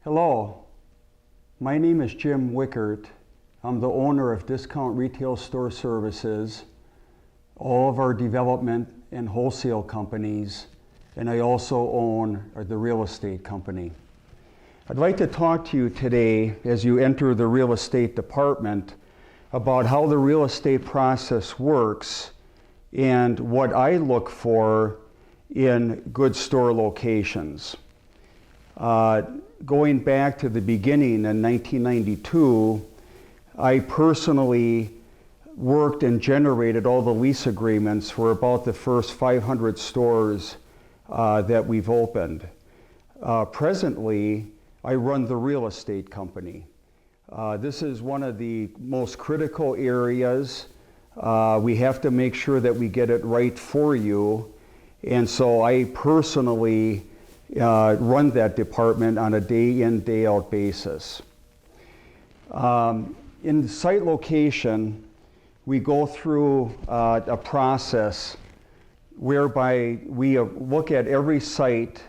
Hello, my name is Jim Wichert. I'm the owner of Discount Retail Store Services, all of our development and wholesale companies, and I also own the real estate company. I'd like to talk to you today as you enter the real estate department about how the real estate process works and what I look for in good store locations. Going back to the beginning in 1992, I personally worked and generated all the lease agreements for about the first 500 stores that we've opened. Presently, I run the real estate company. This is one of the most critical areas. We have to make sure that we get it right for you. And so I personally run that department on a day in, day out basis. In the site location, we go through a process whereby we look at every site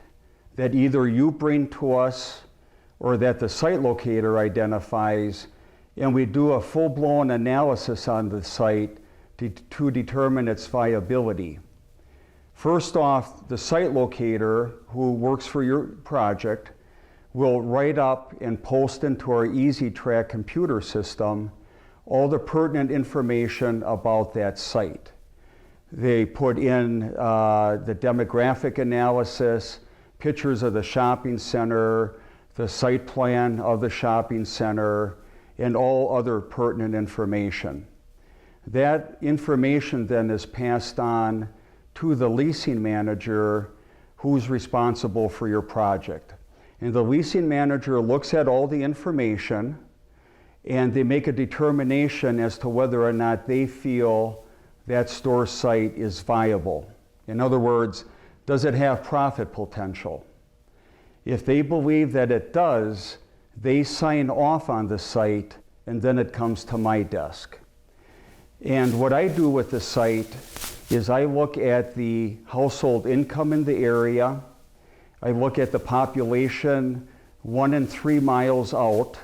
that either you bring to us or that the site locator identifies, and we do a full-blown analysis on the site to determine its viability. First off, the site locator who works for your project will write up and post into our EasyTrack computer system all the pertinent information about that site. They put in the demographic analysis, pictures of the shopping center, the site plan of the shopping center, and all other pertinent information. That information then is passed on to the leasing manager who's responsible for your project. And the leasing manager looks at all the information and they make a determination as to whether or not they feel that store site is viable. In other words, does it have profit potential? If they believe that it does, they sign off on the site and then it comes to my desk. And what I do with the site is I look at the household income in the area, I look at the population 1 and 3 miles out,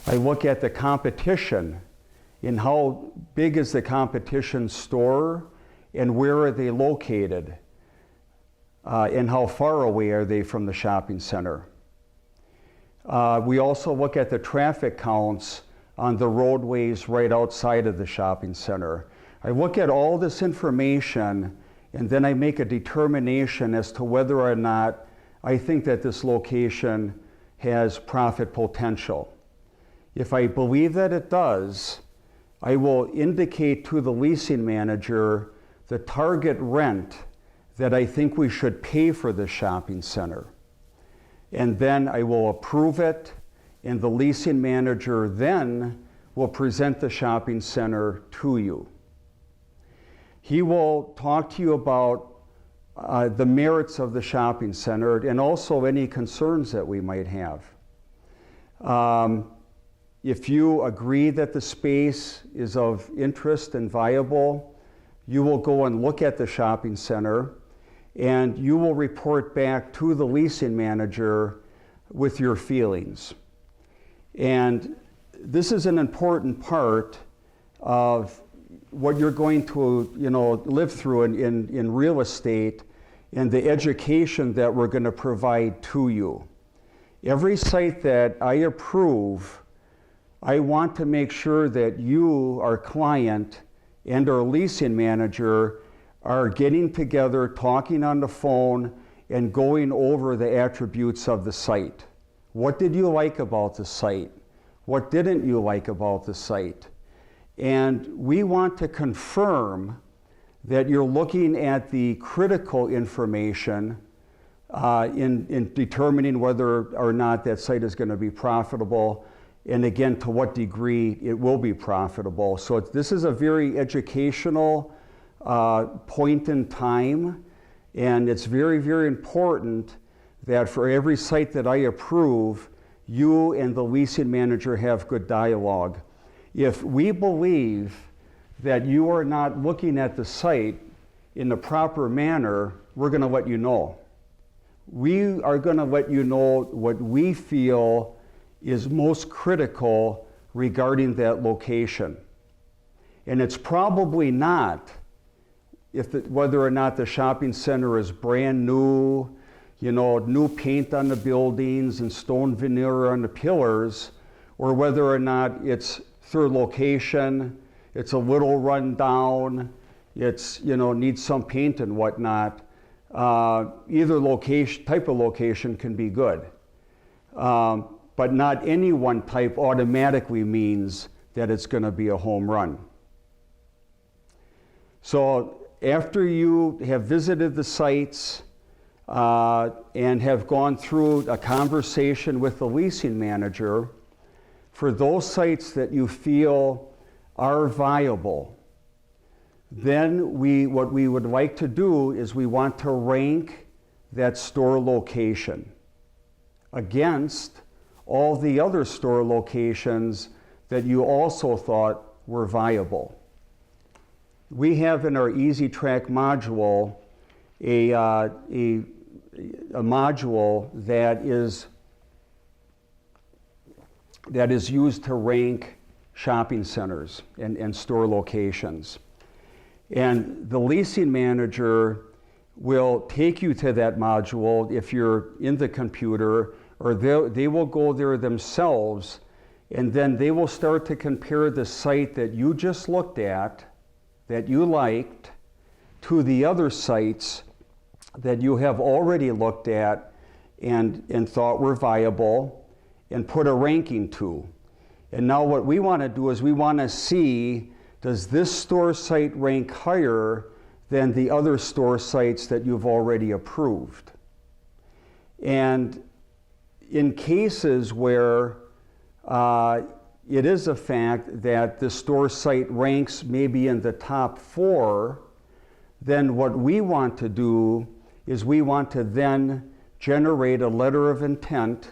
I look at the competition in how big is the competition store and where are they located and how far away are they from the shopping center. We also look at the traffic counts on the roadways right outside of the shopping center. I look at all this information and then I make a determination as to whether or not I think that this location has profit potential. If I believe that it does, I will indicate to the leasing manager the target rent that I think we should pay for the shopping center. And then I will approve it, and the leasing manager then will present the shopping center to you. He will talk to you about the merits of the shopping center and also any concerns that we might have. If you agree that the space is of interest and viable, you will go and look at the shopping center and you will report back to the leasing manager with your feelings. And this is an important part of what you're going to live through in real estate and the education that we're going to provide to you. Every site that I approve, I want to make sure that you, our client, and our leasing manager are getting together, talking on the phone, and going over the attributes of the site. What did you like about the site? What didn't you like about the site? And we want to confirm that you're looking at the critical information in determining whether or not that site is going to be profitable, and again, to what degree it will be profitable. So this is a very educational point in time, and it's very, very important that for every site that I approve, you and the leasing manager have good dialogue. If we believe that you are not looking at the site in the proper manner, we're going to let you know. we are going to let you know what we feel is most critical regarding that location. And it's probably not whether or not the shopping center is brand new, new paint on the buildings and stone veneer on the pillars, or whether or not it's third location, it's a little run down, it's, needs some paint and whatnot. Either type of location can be good. But not any one type automatically means that it's going to be a home run. So after you have visited the sites and have gone through a conversation with the leasing manager, for those sites that you feel are viable, then what we would like to do is we want to rank that store location against all the other store locations that you also thought were viable. We have in our Easy Track module a module that is used to rank shopping centers and store locations. And the leasing manager will take you to that module if you're in the computer, or they will go there themselves, and then they will start to compare the site that you just looked at, that you liked, to the other sites that you have already looked at and thought were viable, and put a ranking to. And now what we want to do is we want to see, does this store site rank higher than the other store sites that you've already approved? And in cases where it is a fact that the store site ranks maybe in the top 4, then what we want to do is we want to then generate a letter of intent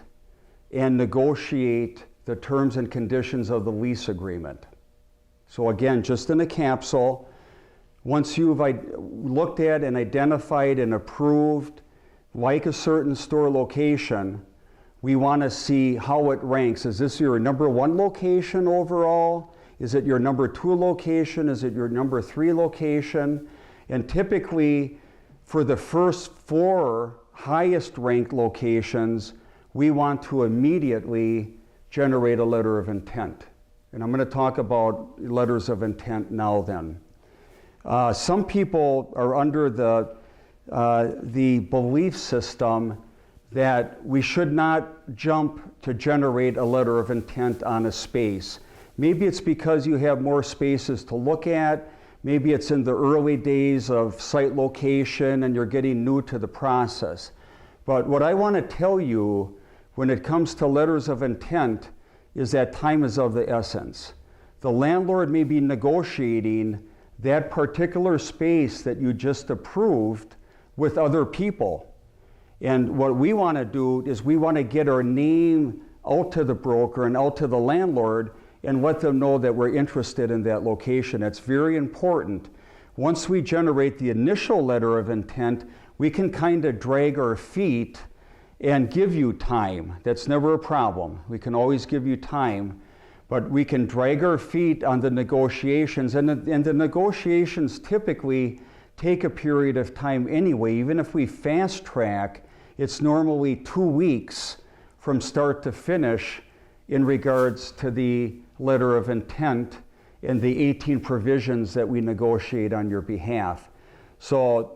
and negotiate the terms and conditions of the lease agreement. So again, just in a capsule, once you've looked at and identified and approved like a certain store location, we want to see how it ranks. Is this your number 1 location overall? Is it your number 2 location? Is it your number 3 location? And typically, for the first 4 highest ranked locations, we want to immediately generate a letter of intent. And I'm going to talk about letters of intent now then. Some people are under the belief system that we should not jump to generate a letter of intent on a space. Maybe it's because you have more spaces to look at. Maybe it's in the early days of site location and you're getting new to the process. But what I want to tell you when it comes to letters of intent is that time is of the essence. The landlord may be negotiating that particular space that you just approved with other people. And what we want to do is we want to get our name out to the broker and out to the landlord and let them know that we're interested in that location. That's very important. Once we generate the initial letter of intent, we can kind of drag our feet and give you time. That's never a problem. We can always give you time, but we can drag our feet on the negotiations, and the negotiations typically take a period of time anyway. Even if we fast track, it's normally 2 weeks from start to finish in regards to the letter of intent and the 18 provisions that we negotiate on your behalf. So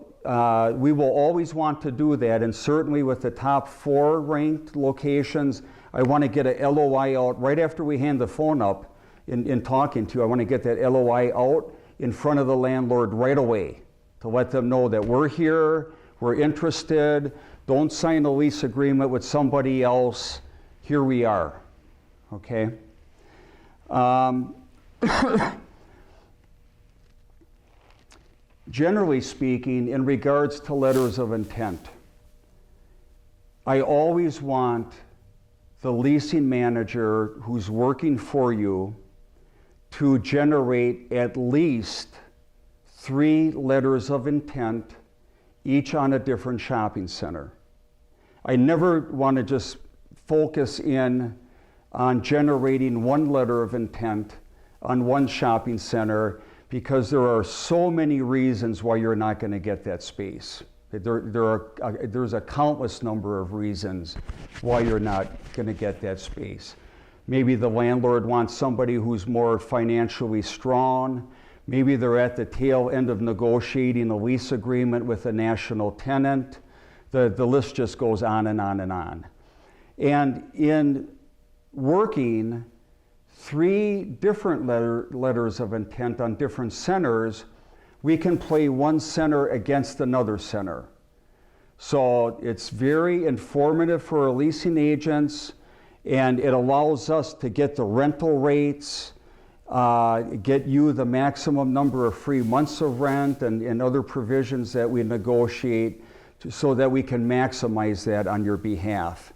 we will always want to do that, and certainly with the top 4 ranked locations, I want to get a LOI out right after we hand the phone up in talking to you. I want to get that LOI out in front of the landlord right away to let them know that we're here, we're interested, don't sign a lease agreement with somebody else, here we are, okay? Generally speaking, in regards to letters of intent, I always want the leasing manager who's working for you to generate at least 3 letters of intent, each on a different shopping center. I never want to just focus in on generating one letter of intent on one shopping center, because there are so many reasons why you're not going to get that space. There's a countless number of reasons why you're not going to get that space. Maybe the landlord wants somebody who's more financially strong. Maybe they're at the tail end of negotiating a lease agreement with a national tenant. The list just goes on and on and on. And in working 3 different letters of intent on different centers, we can play one center against another center. So it's very informative for our leasing agents, and it allows us to get the rental rates, get you the maximum number of free months of rent and other provisions that we negotiate so that we can maximize that on your behalf.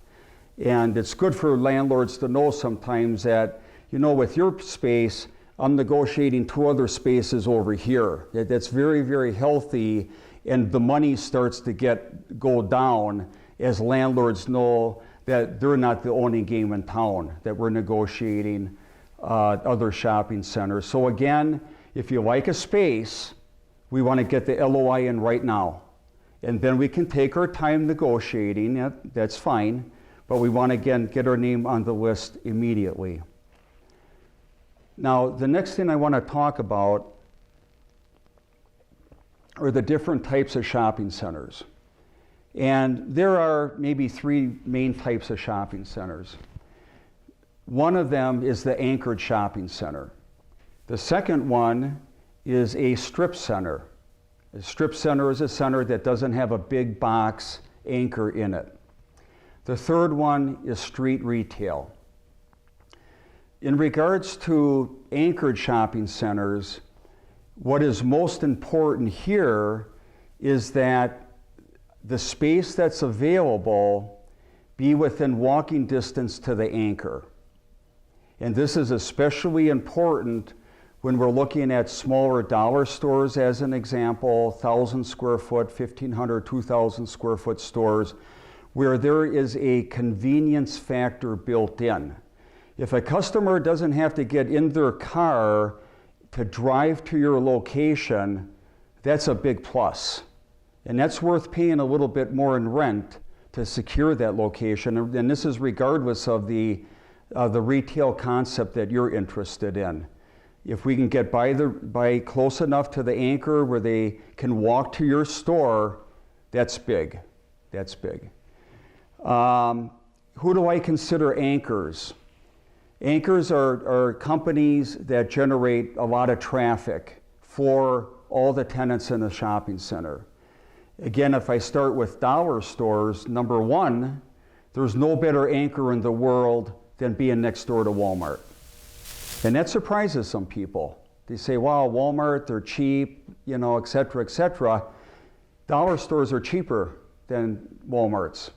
And it's good for landlords to know sometimes that, you know, with your space, I'm negotiating 2 other spaces over here. That's very, very healthy, and the money starts to go down as landlords know that they're not the only game in town, that we're negotiating other shopping centers. So again, if you like a space, we want to get the LOI in right now. And then we can take our time negotiating, that's fine, but we want to, again, get our name on the list immediately. Now, the next thing I want to talk about are the different types of shopping centers. And there are maybe 3 main types of shopping centers. One of them is the anchored shopping center. The second one is a strip center. A strip center is a center that doesn't have a big box anchor in it. The third one is street retail. In regards to anchored shopping centers, what is most important here is that the space that's available be within walking distance to the anchor. And this is especially important when we're looking at smaller dollar stores, as an example, 1,000 square foot, 1,500, 2,000 square foot stores, where there is a convenience factor built in. If a customer doesn't have to get in their car to drive to your location, that's a big plus. And that's worth paying a little bit more in rent to secure that location. And this is regardless of the retail concept that you're interested in. If we can get by close enough to the anchor where they can walk to your store, that's big. That's big. Who do I consider anchors? Anchors are companies that generate a lot of traffic for all the tenants in the shopping center. Again, if I start with dollar stores, number 1, there's no better anchor in the world than being next door to Walmart. And that surprises some people. They say, wow, Walmart, they're cheap, you know, et cetera, et cetera. Dollar stores are cheaper than Walmart's.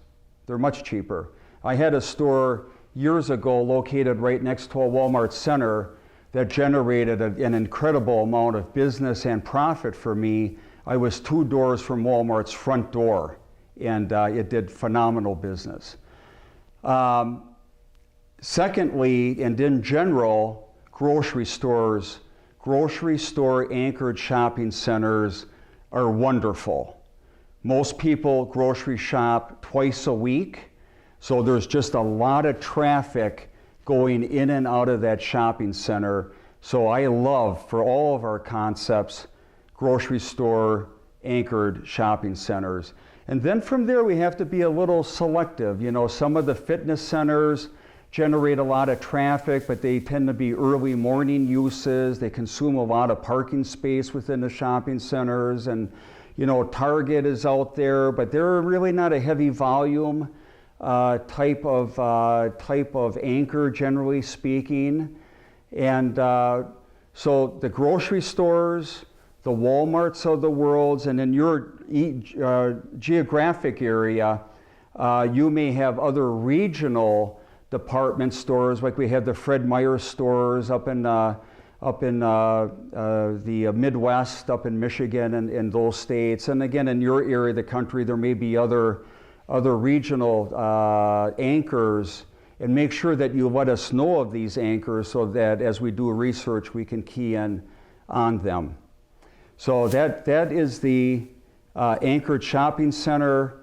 They're much cheaper. I had a store years ago located right next to a Walmart center that generated an incredible amount of business and profit for me. I was 2 doors from Walmart's front door, and it did phenomenal business. Secondly, and in general, grocery store anchored shopping centers are wonderful. Most people grocery shop twice a week, so there's just a lot of traffic going in and out of that shopping center. So I love, for all of our concepts, grocery store anchored shopping centers. And then from there we have to be a little selective. You know, some of the fitness centers generate a lot of traffic, but they tend to be early morning uses. They consume a lot of parking space within the shopping centers. And, you know, Target is out there, but they're really not a heavy volume type of anchor, generally speaking. And so the grocery stores, the Walmarts of the world, and in your geographic area, you may have other regional department stores, like we have the Fred Meyer stores up in the Midwest, up in Michigan and those states. And again, in your area of the country, there may be other other regional anchors, and make sure that you let us know of these anchors so that as we do research, we can key in on them. So that is the anchored shopping center.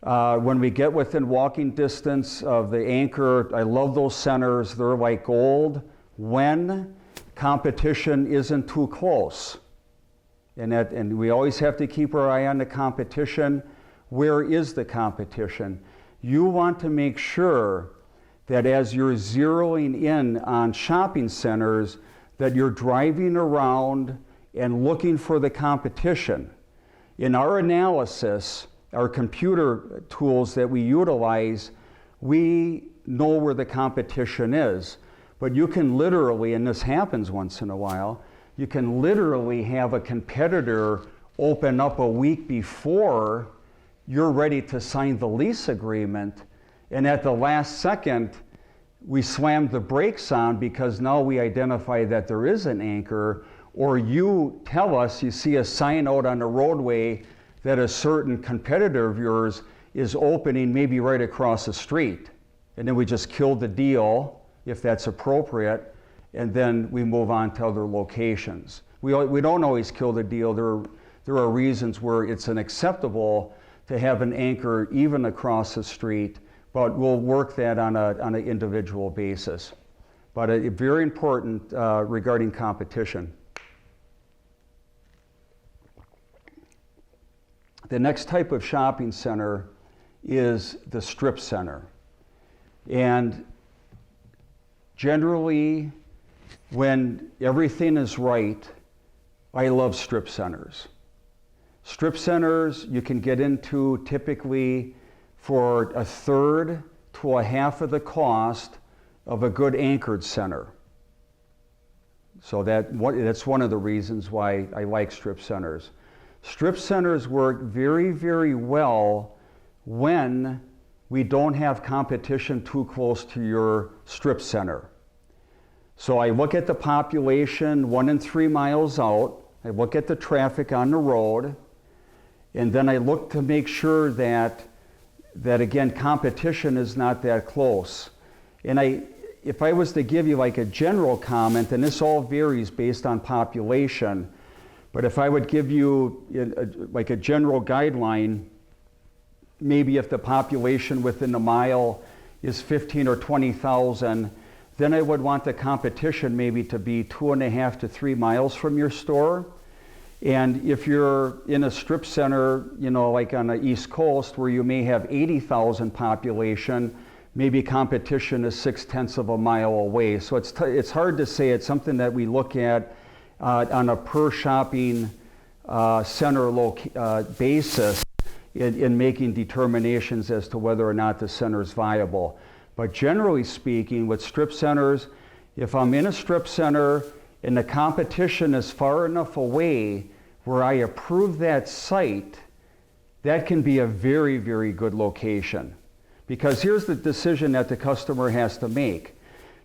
When we get within walking distance of the anchor, I love those centers. They're like gold when competition isn't too close. And we always have to keep our eye on the competition. Where is the competition? You want to make sure that as you're zeroing in on shopping centers, that you're driving around and looking for the competition. In our analysis, our computer tools that we utilize, we know where the competition is. But you can literally, and this happens once in a while, you can literally have a competitor open up a week before you're ready to sign the lease agreement, and at the last second, we slammed the brakes on because now we identify that there is an anchor, or you tell us you see a sign out on the roadway that a certain competitor of yours is opening maybe right across the street. And then we just kill the deal, if that's appropriate, and then we move on to other locations. We don't always kill the deal. There are reasons where it's unacceptable to have an anchor even across the street, but we'll work that on an individual basis. But very important regarding competition. The next type of shopping center is the strip center. And generally, when everything is right, I love strip centers. Strip centers you can get into typically for a third to a half of the cost of a good anchored center. So that's one of the reasons why I like strip centers. Strip centers work very, very well when we don't have competition too close to your strip center. So I look at the population 1 and 3 miles out, I look at the traffic on the road, and then I look to make sure that again, competition is not that close. And if I was to give you like a general comment, and this all varies based on population, but if I would give you like a general guideline, maybe if the population within a mile is 15 or 20,000, then I would want the competition maybe to be 2.5 to 3 miles from your store. And if you're in a strip center, like on the East Coast where you may have 80,000 population, maybe competition is 0.6 of a mile away. So it's hard to say. It's something that we look at on a per shopping center basis in making determinations as to whether or not the center is viable. But generally speaking, with strip centers, if I'm in a strip center and the competition is far enough away where I approve that site, that can be a very, very good location. Because here's the decision that the customer has to make.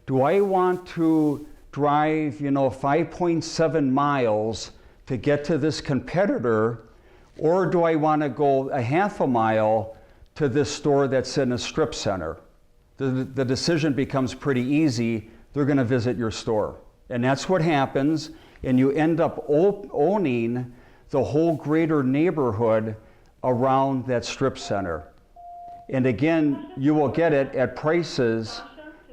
Do I want to drive, 5.7 miles to get to this competitor, or do I want to go a half a mile to this store that's in a strip center? The decision becomes pretty easy. They're going to visit your store. And that's what happens, and you end up owning the whole greater neighborhood around that strip center. And again, you will get it at prices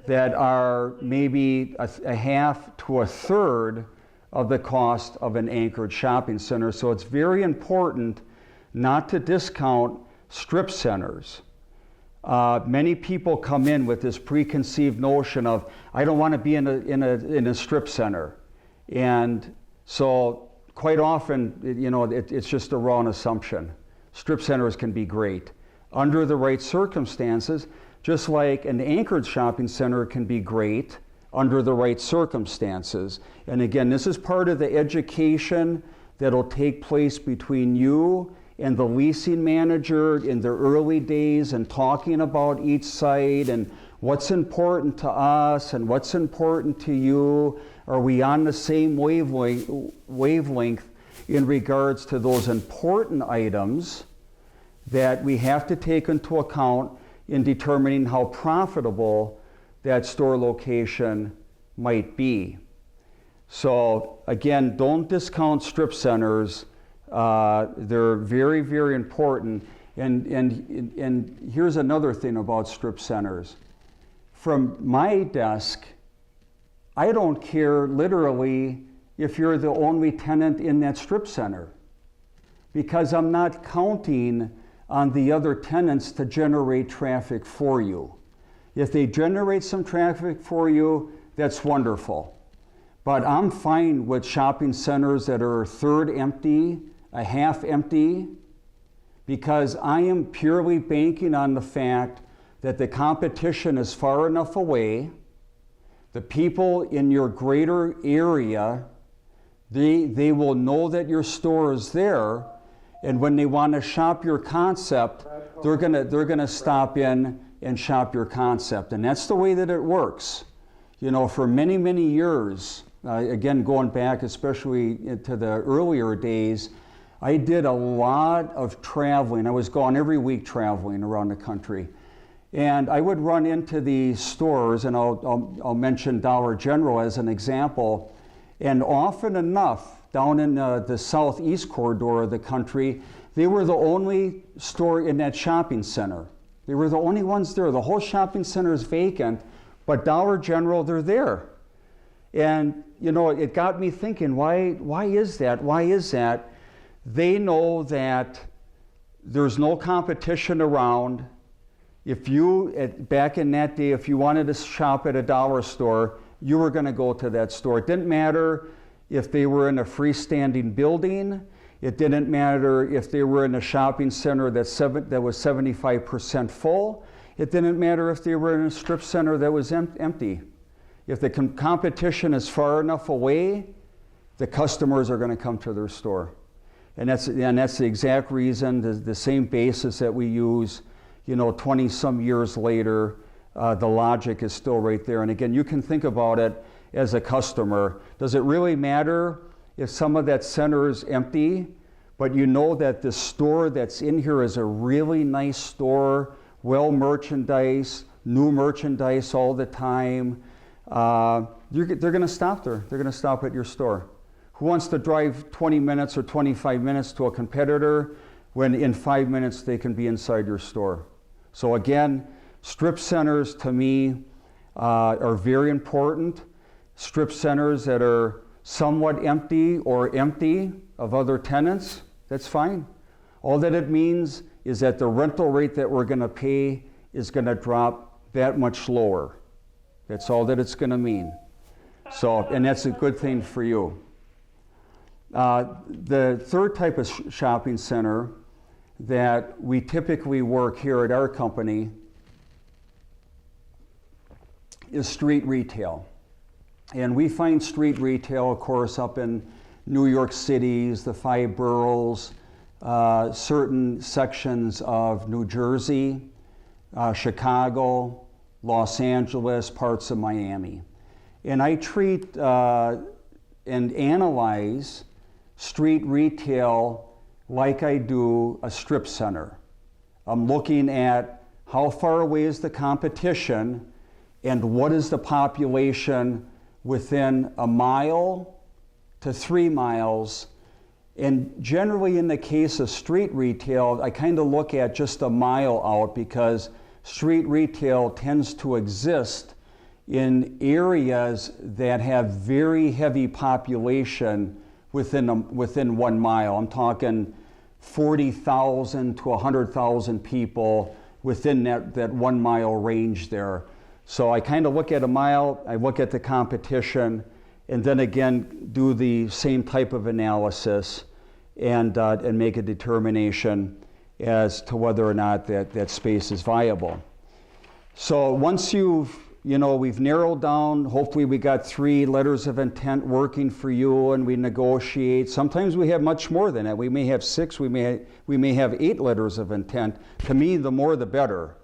that are maybe a half to a third of the cost of an anchored shopping center. So it's very important not to discount strip centers. Many people come in with this preconceived notion of, I don't want to be in a strip center. And so quite often, it's just a wrong assumption. Strip centers can be great under the right circumstances, just like an anchored shopping center can be great under the right circumstances. And again, this is part of the education that'll take place between you and the leasing manager in the early days, and talking about each site and what's important to us and what's important to you. Are we on the same wavelength in regards to those important items that we have to take into account in determining how profitable that store location might be. So again, don't discount strip centers. They're very, very important. And here's another thing about strip centers. From my desk, I don't care literally if you're the only tenant in that strip center, because I'm not counting on the other tenants to generate traffic for you. If they generate some traffic for you, that's wonderful. But I'm fine with shopping centers that are a third empty, a half empty, because I am purely banking on the fact that the competition is far enough away. The people in your greater area, they will know that your store is there, and when they want to shop your concept, they're gonna stop in and shop your concept. And that's the way that it works. You know, for many, many years, again, going back especially to the earlier days, I did a lot of traveling. I was gone every week traveling around the country. And I would run into these stores, and I'll mention Dollar General as an example, and often enough, down in the southeast corridor of the country, they were the only store in that shopping center. They were the only ones there. The whole shopping center is vacant, but Dollar General, they're there. And you know, it got me thinking, why is that? Why is that? They know that there's no competition around. If you, back in that day, if you wanted to shop at a dollar store, you were going to go to that store. It didn't matter if they were in a freestanding building. It didn't matter if they were in a shopping center that was 75% full. It didn't matter if they were in a strip center that was empty. If the competition is far enough away, the customers are going to come to their store. And that's the exact reason, the same basis that we use, you know, 20 some years later, the logic is still right there. And again, you can think about it as a customer. Does it really matter if some of that center is empty, but you know that the store that's in here is a really nice store, well merchandised, new merchandise all the time? They're going to stop there. They're going to stop at your store. Who wants to drive 20 minutes or 25 minutes to a competitor when in 5 minutes they can be inside your store? So again, strip centers to me are very important. Strip centers that are somewhat empty or empty of other tenants, that's fine. All that it means is that the rental rate that we're going to pay is going to drop that much lower. That's all that it's going to mean. So, and that's a good thing for you. The third type of shopping center that we typically work here at our company is street retail. And we find street retail, of course, up in New York City's, the 5 boroughs, certain sections of New Jersey, Chicago, Los Angeles, parts of Miami. And I treat and analyze street retail like I do a strip center. I'm looking at how far away is the competition and what is the population within a mile to 3 miles. And generally in the case of street retail, I kind of look at just a mile out, because street retail tends to exist in areas that have very heavy population within 1 mile. I'm talking 40,000 to 100,000 people within that 1 mile range there. So I kind of look at a mile, I look at the competition, and then again do the same type of analysis and make a determination as to whether or not that space is viable. So once we've narrowed down, hopefully we got 3 letters of intent working for you, and we negotiate. Sometimes we have much more than that. We may have 6, we may have 8 letters of intent. To me, the more the better.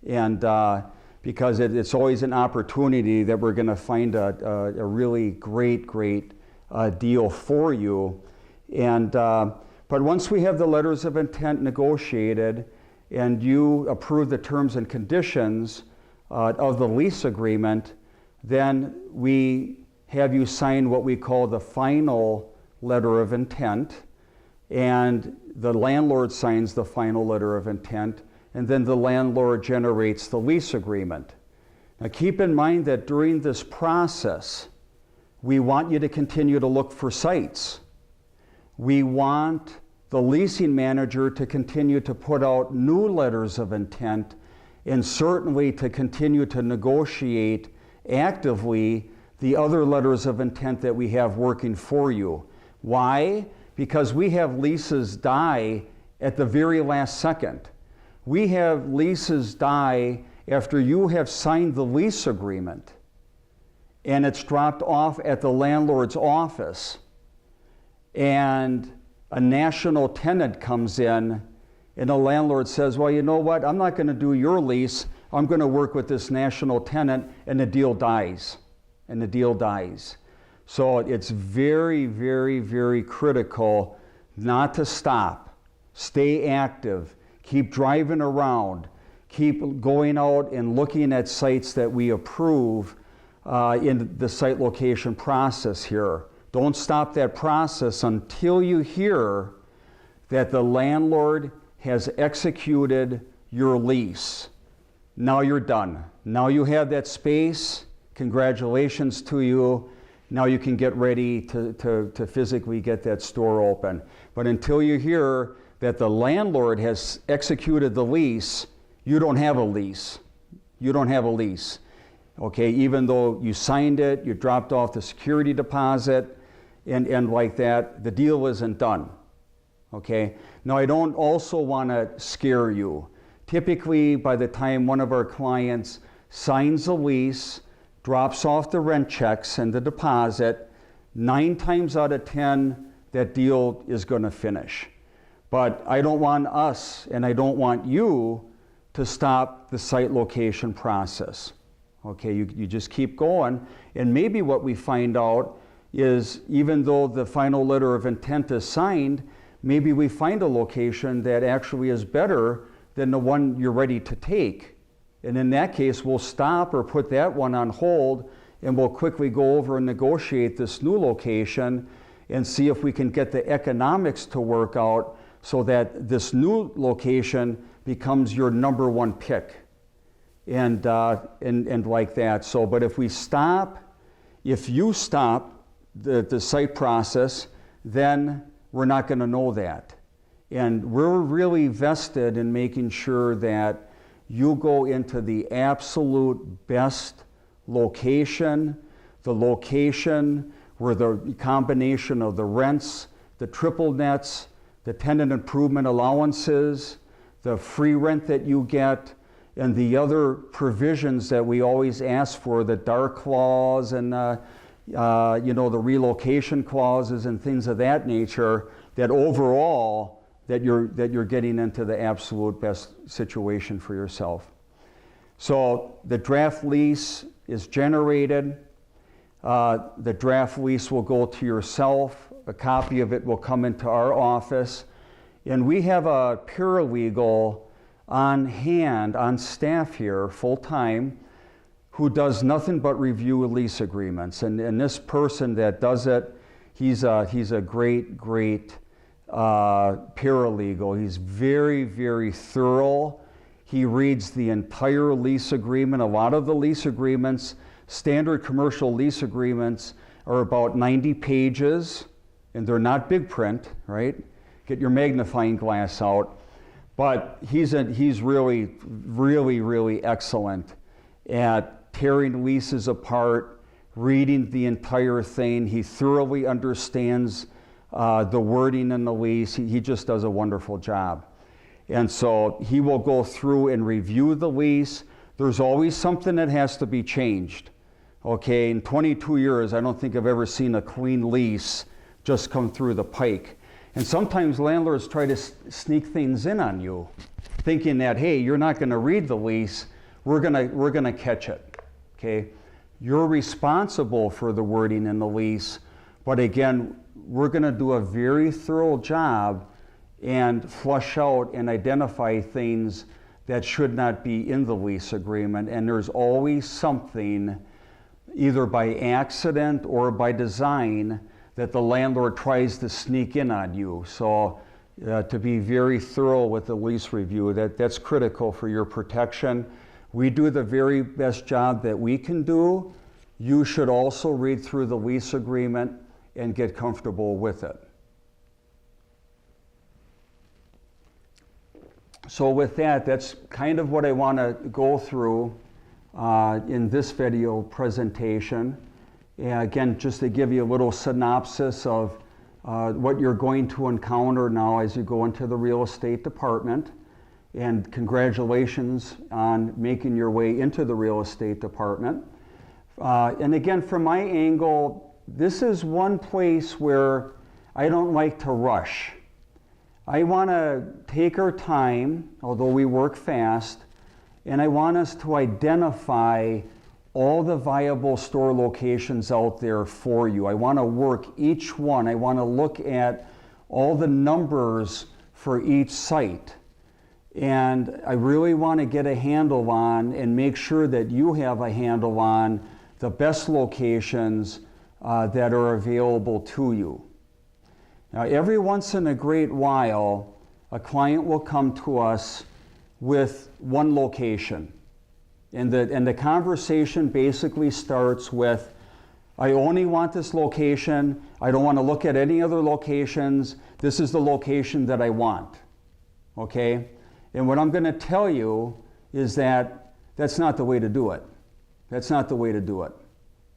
And because it's always an opportunity that we're gonna find a really great deal for you. And But once we have the letters of intent negotiated and you approve the terms and conditions of the lease agreement, then we have you sign what we call the final letter of intent, and the landlord signs the final letter of intent, and then the landlord generates the lease agreement. Now keep in mind that during this process, we want you to continue to look for sites. We want the leasing manager to continue to put out new letters of intent, and certainly to continue to negotiate actively the other letters of intent that we have working for you. Why? Because we have leases die at the very last second. We have leases die after you have signed the lease agreement and it's dropped off at the landlord's office, and a national tenant comes in and the landlord says, well, you know what, I'm not going to do your lease, I'm going to work with this national tenant, and the deal dies. And the deal dies. So it's very, very, very critical not to stop. Stay active. Keep driving around. Keep going out and looking at sites that we approve in the site location process here. Don't stop that process until you hear that the landlord has executed your lease. Now you're done. Now you have that space. Congratulations to you. Now you can get ready to physically get that store open. But until you hear that the landlord has executed the lease, you don't have a lease. You don't have a lease. Okay, even though you signed it, you dropped off the security deposit, and like that, the deal isn't done. Okay, now I don't also want to scare you. Typically, by the time one of our clients signs a lease, drops off the rent checks and the deposit, 9 times out of 10, that deal is going to finish. But I don't want us, and I don't want you, to stop the site location process. Okay, you just keep going, and maybe what we find out is, even though the final letter of intent is signed, maybe we find a location that actually is better than the one you're ready to take. And in that case, we'll stop or put that one on hold, and we'll quickly go over and negotiate this new location and see if we can get the economics to work out so that this new location becomes your number one pick. And like that. So, but if you stop the site process, then we're not going to know that. And we're really vested in making sure that you go into the absolute best location, the location where the combination of the rents, the triple nets, the tenant improvement allowances, the free rent that you get, and the other provisions that we always ask for, the dark clause and the relocation clauses and things of that nature, that overall that you're getting into the absolute best situation for yourself. So the draft lease is generated. The draft lease will go to yourself. A copy of it will come into our office. And we have a paralegal on hand, on staff here, full-time, who does nothing but review lease agreements. And this person that does it, he's a great paralegal. He's very, very thorough. He reads the entire lease agreement. A lot of the lease agreements, standard commercial lease agreements, are about 90 pages, and they're not big print, right? Get your magnifying glass out. But he's really, really, really excellent at tearing leases apart, reading the entire thing. He thoroughly understands the wording in the lease. He just does a wonderful job. And so he will go through and review the lease. There's always something that has to be changed. Okay, in 22 years, I don't think I've ever seen a clean lease just come through the pike. And sometimes landlords try to sneak things in on you, thinking that, hey, you're not going to read the lease, we're gonna catch it. Okay, you're responsible for the wording in the lease, but again, we're going to do a very thorough job and flush out and identify things that should not be in the lease agreement. And there's always something, either by accident or by design, that the landlord tries to sneak in on you. So to be very thorough with the lease review, that's critical for your protection. We do the very best job that we can do. You should also read through the lease agreement and get comfortable with it. So with that, that's kind of what I want to go through in this video presentation. And again, just to give you a little synopsis of what you're going to encounter now as you go into the real estate department. And congratulations on making your way into the real estate department. And again, from my angle, this is one place where I don't like to rush. I want to take our time, although we work fast, and I want us to identify all the viable store locations out there for you. I want to work each one. I want to look at all the numbers for each site. And I really want to get a handle on and make sure that you have a handle on the best locations that are available to you. Now, every once in a great while, a client will come to us with one location. And the conversation basically starts with, I only want this location. I don't want to look at any other locations. This is the location that I want. Okay? And what I'm going to tell you is that that's not the way to do it. That's not the way to do it.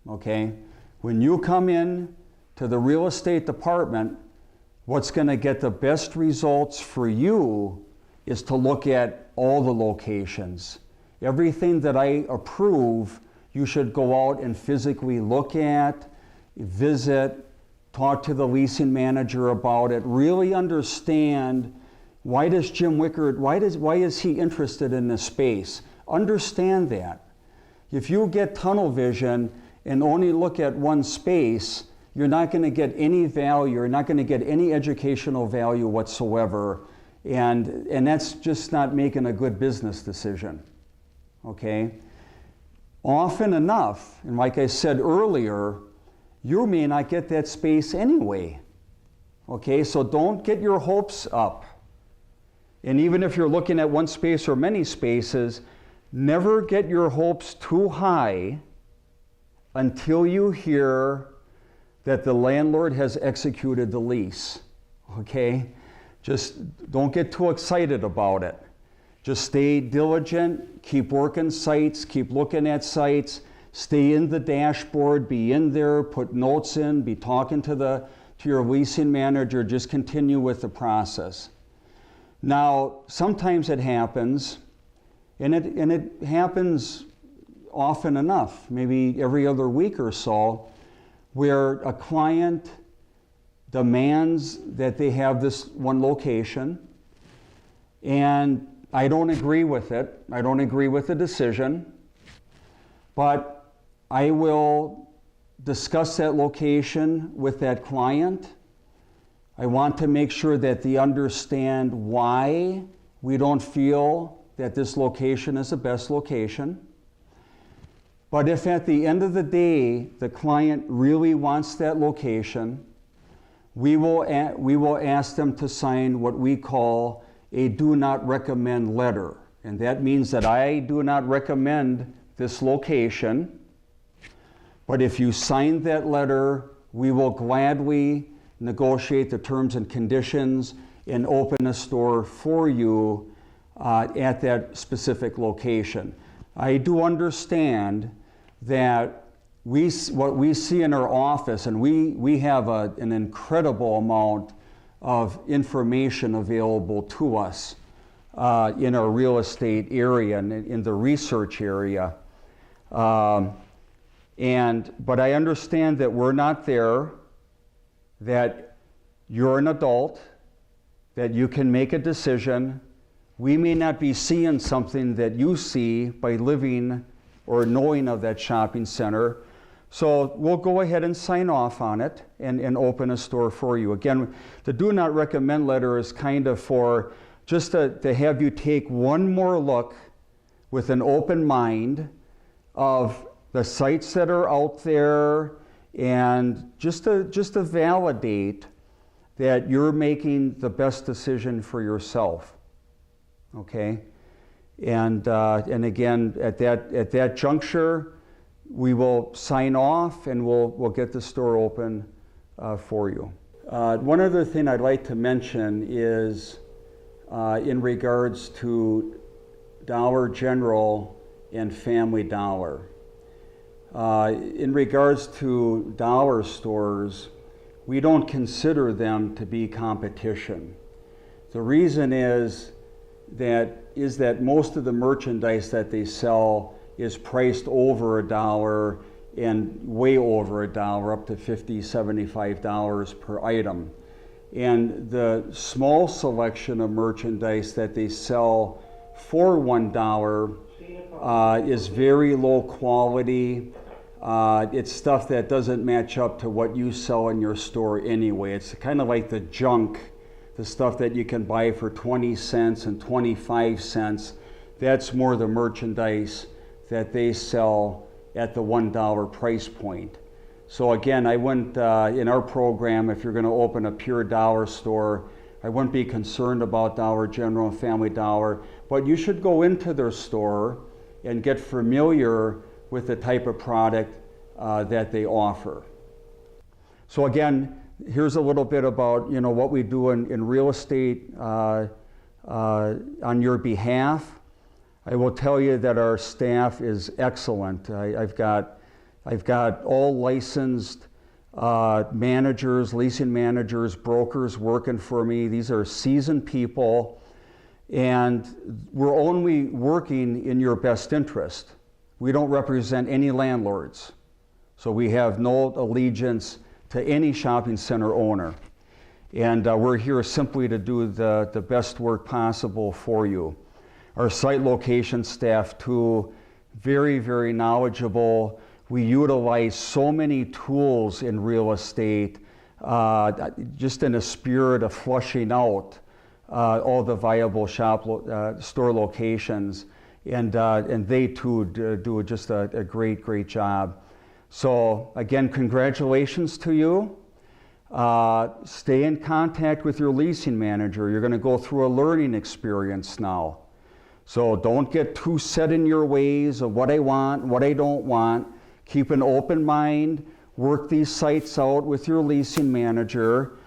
Okay? When you come in to the real estate department, what's going to get the best results for you is to look at all the locations. Everything that I approve, you should go out and physically look at, visit, talk to the leasing manager about it, really understand why does Jim Wichert, why is he interested in this space? Understand that. If you get tunnel vision and only look at one space, you're not going to get any value, you're not going to get any educational value whatsoever, and that's just not making a good business decision, okay? Often enough, and like I said earlier, you may not get that space anyway, okay? So don't get your hopes up. And even if you're looking at one space or many spaces, never get your hopes too high until you hear that the landlord has executed the lease, okay? Just don't get too excited about it. Just stay diligent, keep working sites, keep looking at sites, stay in the dashboard, be in there, put notes in, be talking to your leasing manager, just continue with the process. Now, sometimes it happens, and it happens often enough, maybe every other week or so, where a client demands that they have this one location, and I don't agree with it. I don't agree with the decision, but I will discuss that location with that client. I want to make sure that they understand why we don't feel that this location is the best location. But if at the end of the day, the client really wants that location, we will ask them to sign what we call a do not recommend letter. And that means that I do not recommend this location, but if you sign that letter, we will gladly negotiate the terms and conditions and open a store for you at that specific location. I do understand that what we see in our office, and we have an incredible amount of information available to us in our real estate area and in the research area. But I understand that we're not there, that you're an adult, that you can make a decision. We may not be seeing something that you see by living or knowing of that shopping center. So we'll go ahead and sign off on it and open a store for you. Again, the do not recommend letter is kind of for just to have you take one more look with an open mind of the sites that are out there, and just to validate that you're making the best decision for yourself. Okay, and again, at that juncture, we will sign off and we'll get the store open for you. One other thing I'd like to mention is in regards to Dollar General and Family Dollar. In regards to dollar stores, we don't consider them to be competition. The reason is that most of the merchandise that they sell is priced over $1 and way over $1, up to $50, $75 per item. And the small selection of merchandise that they sell for $1 is very low quality. It's stuff that doesn't match up to what you sell in your store anyway. It's kind of like the junk, the stuff that you can buy for 20 cents and 25 cents. That's more the merchandise that they sell at the $1 price point. So again, I wouldn't, in our program, if you're going to open a pure dollar store, I wouldn't be concerned about Dollar General and Family Dollar, but you should go into their store and get familiar with the type of product that they offer. So again, here's a little bit about what we do in real estate on your behalf. I will tell you that our staff is excellent. I've got all licensed managers, leasing managers, brokers working for me. These are seasoned people, and we're only working in your best interest. We don't represent any landlords, so we have no allegiance to any shopping center owner. And we're here simply to do the best work possible for you. Our site location staff too, very, very knowledgeable. We utilize so many tools in real estate, just in a spirit of flushing out all the viable store locations, and they too do just a great job. So again, congratulations to you. Stay in contact with your leasing manager. You're going to go through a learning experience now. So don't get too set in your ways of what I want, what I don't want. Keep an open mind. Work these sites out with your leasing manager.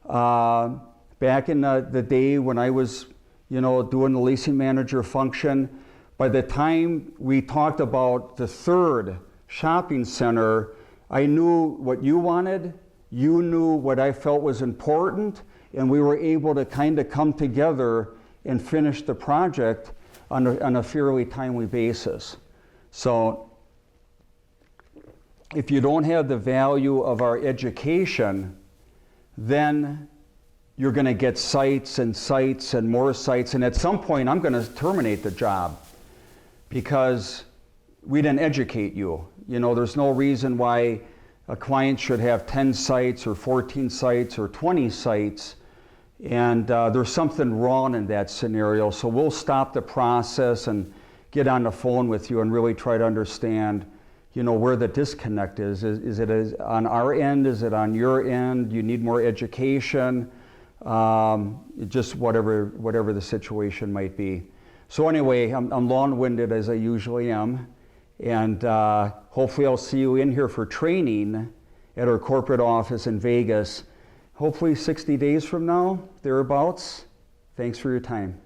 Back in the day when I was, doing the leasing manager function, by the time we talked about the third shopping center, I knew what you wanted, you knew what I felt was important, and we were able to kind of come together and finish the project on a fairly timely basis. So if you don't have the value of our education, then you're going to get sites and sites and more sites, and at some point I'm going to terminate the job because we didn't educate you. There's no reason why a client should have 10 sites or 14 sites or 20 sites, and there's something wrong in that scenario. So we'll stop the process and get on the phone with you and really try to understand where the disconnect is. Is it on our end? Is it on your end? You need more education? Just whatever the situation might be. So anyway, I'm long-winded as I usually am, and hopefully I'll see you in here for training at our corporate office in Vegas, hopefully 60 days from now, thereabouts. Thanks for your time.